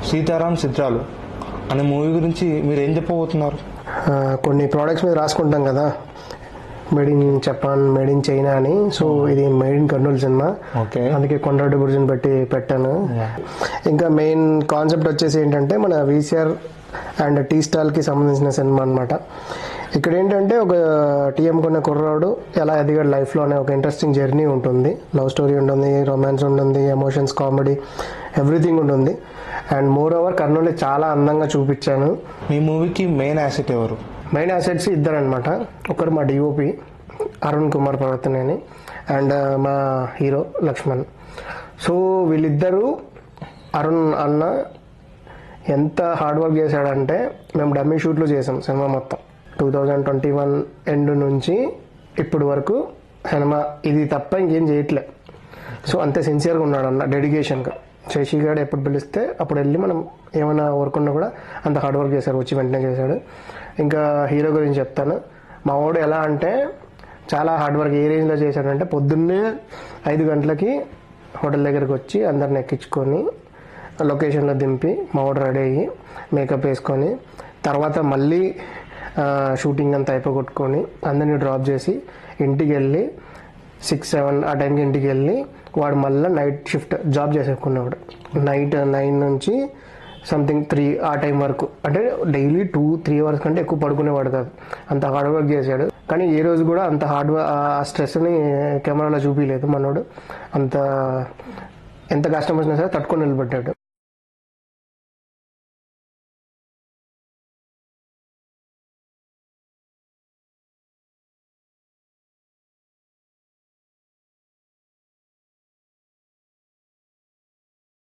సీతారాం చిత్రాలు అనే మూవీ గురించి మీరు ఏం చెప్పబోతున్నారు? కొన్ని ప్రోడక్ట్స్ మీద రాసుకుంటాం కదా, made in Japan, made in China అని. సో ఇది మేడ్ ఇన్ కర్నూలు సినిమా, అందుకే కొండరెడ్డి గురించి పెట్టాను. ఇంకా మెయిన్ కాన్సెప్ట్ వచ్చేసి ఏంటంటే మన వీసీఆర్ అండ్ టీ స్టాల్కి సంబంధించిన సినిమా అనమాట. ఇక్కడ ఏంటంటే ఒక టీఎం కొన్న కుర్రాడు ఎలా ఎదిగాడు లైఫ్లో అనే ఒక ఇంట్రెస్టింగ్ జర్నీ ఉంటుంది. లవ్ స్టోరీ ఉంటుంది, రొమాన్స్ ఉంటుంది, ఎమోషన్స్, కామెడీ, ఎవ్రీథింగ్ ఉంటుంది. అండ్ మోర్ ఓవర్ కర్నూలు చాలా అందంగా చూపించాను. మీ మూవీకి మెయిన్ యాసెట్ ఎవరు? మెయిన్ యాసెట్స్ ఇద్దరు అనమాట. ఒకరు మా డిఓపి అరుణ్ కుమార్ పర్వతనేని అండ్ మా హీరో లక్ష్మణ్. సో వీళ్ళిద్దరూ, అరుణ్ అన్న ఎంత హార్డ్ వర్క్ చేశాడంటే, మేము డమ్మీ షూట్లు చేసాం సినిమా మొత్తం 2021 ఎండ్ నుంచి ఇప్పుడు వరకు సినిమా ఇది తప్ప ఇంకేం చేయట్లే. సో అంతే సిన్సియర్గా ఉన్నాడు అన్న, డెడికేషన్గా. శశి గారు ఎప్పుడు పిలిస్తే అప్పుడు వెళ్ళి మనం ఏమైనా వర్క్ ఉన్నా కూడా అంత హార్డ్ వర్క్ చేశాడు, వచ్చి వెంటనే చేశాడు. ఇంకా హీరో గురించి చెప్తాను. మా వాడు ఎలా అంటే చాలా హార్డ్ వర్క్ ఏ రేంజ్లో చేశాడంటే, పొద్దున్నే 5 గంటలకి హోటల్ దగ్గరికి వచ్చి అందరిని ఎక్కించుకొని లొకేషన్లో దింపి మా వాడు రెడీ అయ్యి మేకప్ వేసుకొని తర్వాత మళ్ళీ షూటింగ్ అంతా అయిపోగొట్టుకొని అందరినీ డ్రాప్ చేసి ఇంటికి వెళ్ళి 6-7 ఆ టైంకి ఇంటికి వెళ్ళి వాడు మళ్ళీ నైట్ షిఫ్ట్ జాబ్ చేసేసుకునేవాడు. నైట్ 9 నుంచి సంథింగ్ 3 ఆ టైం వరకు, అంటే డైలీ 2-3 అవర్స్ కంటే ఎక్కువ పడుకునేవాడు కాదు. అంత హార్డ్ వర్క్ చేశాడు. కానీ ఏ రోజు కూడా అంత ఆ స్ట్రెస్ని కెమెరాలో చూపించలేదు మనోడు. అంత ఎంత కష్టం వచ్చినా సరే తట్టుకొని నిలబడ్డాడు.